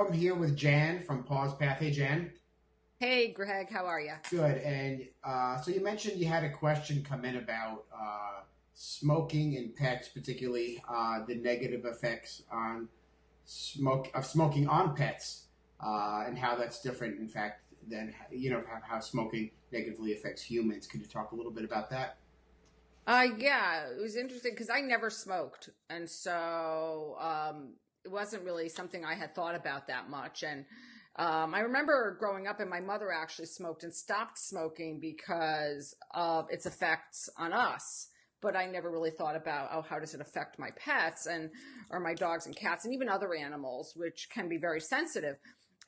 I'm here with Jan from Paws. Hey, Jan. Hey, Greg, how are you? Good. And so you mentioned you had a question come in about smoking and pets, particularly the negative effects on smoking on pets, and how that's different, in fact, than how smoking negatively affects humans. Could you talk a little bit about that? Yeah, it was interesting because I never smoked, and so it wasn't really something I had thought about that much. And I remember growing up, and my mother actually smoked and stopped smoking because of its effects on us. But I never really thought about, oh, how does it affect my pets and or my dogs and cats and even other animals, which can be very sensitive.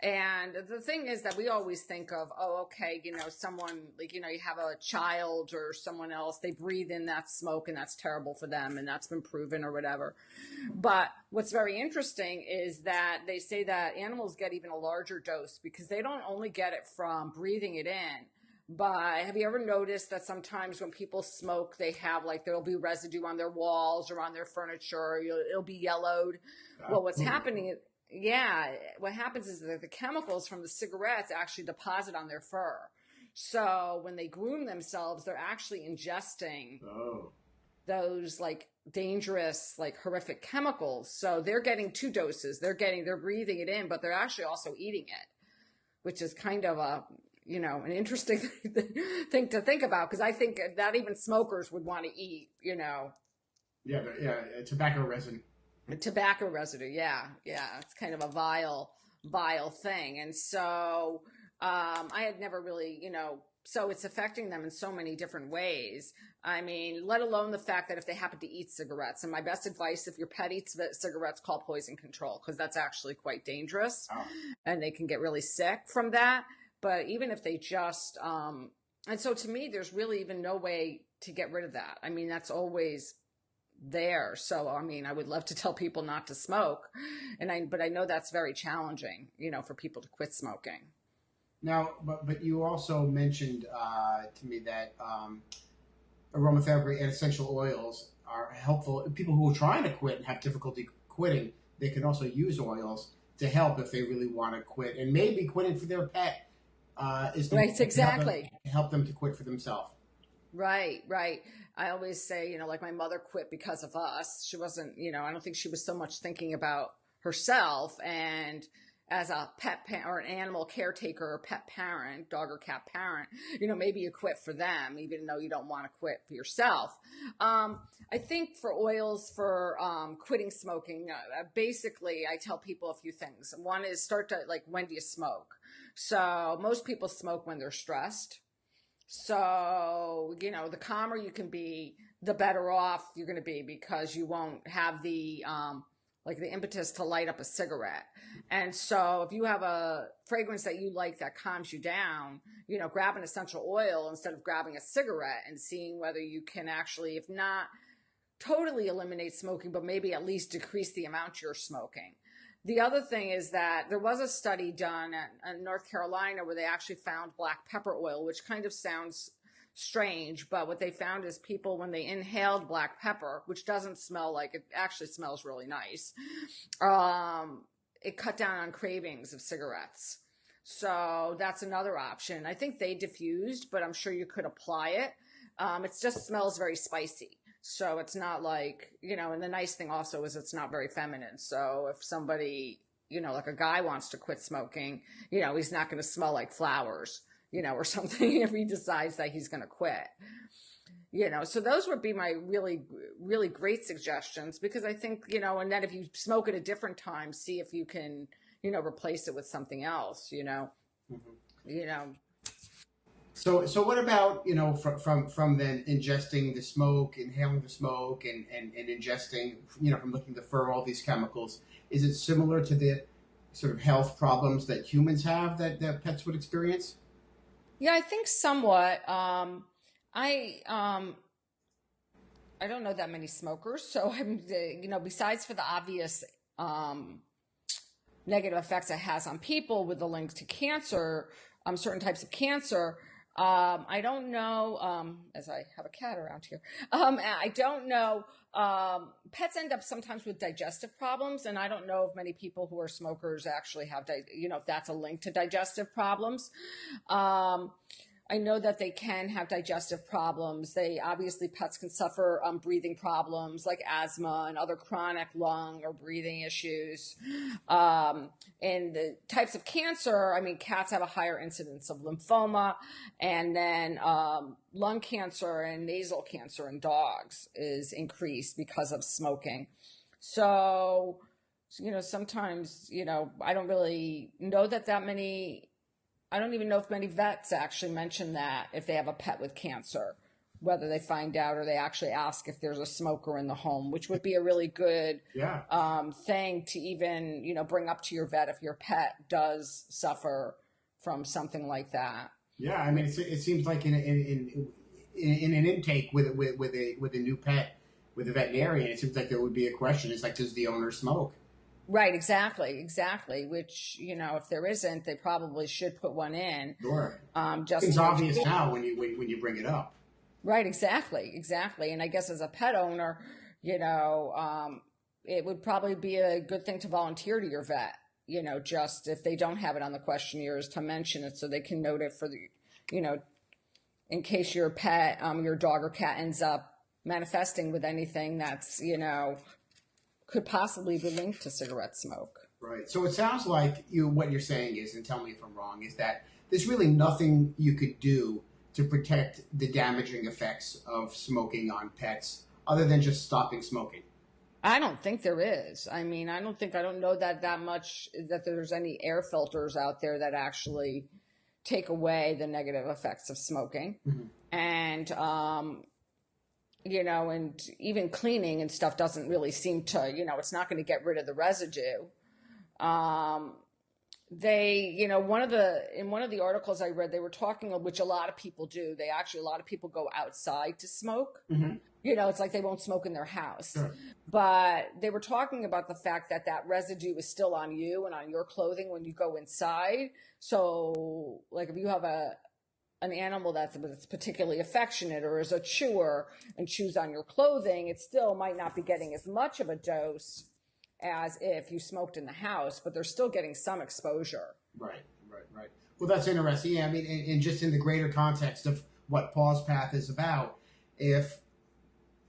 And the thing is that we always think of, oh, okay, someone like, you have a child or someone else, they breathe in that smoke and that's terrible for them and that's been proven or whatever. But what's very interesting is that they say that animals get even a larger dose because they don't only get it from breathing it in. But have you ever noticed that sometimes when people smoke, they have like there'll be residue on their walls or on their furniture, it'll be yellowed? Well, what's Absolutely. happening, yeah, what happens is that the chemicals from the cigarettes actually deposit on their fur. So when they groom themselves, they're actually ingesting Oh, those like dangerous, like horrific chemicals. So they're getting two doses. They're breathing it in, but they're actually also eating it, which is kind of an interesting thing to think about because I think that even smokers would want to eat. yeah, yeah. Tobacco resin. Tobacco residue, yeah, yeah. It's kind of a vile thing. And so I had never really, so it's affecting them in so many different ways. I mean, let alone the fact that if they happen to eat cigarettes. And my best advice, if your pet eats cigarettes, call poison control because that's actually quite dangerous Oh, and they can get really sick from that. But even if they just, and so to me, there's really even no way to get rid of that. I mean, that's always there. So, I mean, I would love to tell people not to smoke, but I know that's very challenging, for people to quit smoking. now, but you also mentioned to me that aromatherapy and essential oils are helpful. People who are trying to quit and have difficulty quitting, they can also use oils to help if they really want to quit. And maybe quitting for their pet is the Right, way to exactly. help them to quit for themselves. Right, right. I always say, like my mother quit because of us. She wasn't, I don't think she was so much thinking about herself. And as a or an animal caretaker or pet parent, dog or cat parent, maybe you quit for them, even though you don't want to quit for yourself. Um, I think for oils for quitting smoking, basically, I tell people a few things. One is start to like, when do you smoke? So most people smoke when they're stressed. So, the calmer you can be, the better off you're going to be because you won't have the impetus to light up a cigarette. And so if you have a fragrance that you like that calms you down, grab an essential oil instead of grabbing a cigarette and seeing whether you can actually, if not totally eliminate smoking, but maybe at least decrease the amount you're smoking. The other thing is that there was a study done in North Carolina where they actually found black pepper oil, which kind of sounds strange, but what they found is people, when they inhaled black pepper, which doesn't smell like it actually smells really nice, it cut down on cravings of cigarettes. So that's another option. I think they diffused, but I'm sure you could apply it. It just smells very spicy. So it's not like, and the nice thing also is it's not very feminine. So if somebody, like a guy wants to quit smoking, he's not going to smell like flowers, or something if he decides that he's going to quit. So those would be my really, really great suggestions because I think, and then if you smoke at a different time, see if you can, replace it with something else, Mhm. you know, So what about from then ingesting the smoke, inhaling the smoke, and ingesting from licking the fur, all these chemicals? Is it similar to the sort of health problems that humans have that pets would experience? Yeah, I think somewhat. I I don't know that many smokers, so besides for the obvious um, negative effects it has on people with the links to cancer, certain types of cancer. I don't know, as I have a cat around here, I don't know. Pets end up sometimes with digestive problems, and I don't know if many people who are smokers actually have, if that's a link to digestive problems. Um, I know that they can have digestive problems. They obviously, pets can suffer breathing problems like asthma and other chronic lung or breathing issues. Um, and the types of cancer, I mean, cats have a higher incidence of lymphoma, and then lung cancer and nasal cancer in dogs is increased because of smoking. So, sometimes, I don't really know that many. I don't even know if many vets actually mention that if they have a pet with cancer, whether they find out or they actually ask if there's a smoker in the home, which would be a really good Yeah. thing to even, bring up to your vet if your pet does suffer from something like that. Yeah, I mean, it seems like in an intake with a new pet with a veterinarian, it seems like there would be a question. It's like, does the owner smoke? Right, exactly. Which, if there isn't, they probably should put one in. Sure. Just It's to make obvious sure. now when you bring it up. Right, exactly. And I guess as a pet owner, it would probably be a good thing to volunteer to your vet, just if they don't have it on the questionnaires to mention it so they can note it for the, you know, in case your pet, your dog or cat ends up manifesting with anything that's, could possibly be linked to cigarette smoke. Right. So it sounds like what you're saying is, and tell me if I'm wrong, is that there's really nothing you could do to protect the damaging effects of smoking on pets other than just stopping smoking. I don't think there is. I mean, I don't know that much that there's any air filters out there that actually take away the negative effects of smoking. Mm-hmm. And, and even cleaning and stuff doesn't really seem to, it's not going to get rid of the residue. Um, in one of the articles I read, they were talking, which a lot of people do. A lot of people go outside to smoke. Mm-hmm. It's like they won't smoke in their house. Sure. But they were talking about the fact that residue is still on you and on your clothing when you go inside. So, like if you have an animal that's particularly affectionate or is a chewer and chews on your clothing, it still might not be getting as much of a dose as if you smoked in the house, but they're still getting some exposure. Right. Well, that's interesting. Yeah, I mean, and just in the greater context of what Paws Path is about, if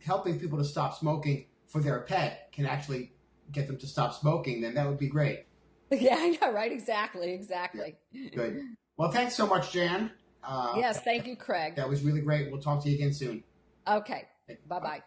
helping people to stop smoking for their pet can actually get them to stop smoking, then that would be great. Yeah, I know, right? Exactly. Yeah. Good. Well, thanks so much, Jan. Yes, thank you, Craig. That was really great. We'll talk to you again soon. Okay, bye-bye.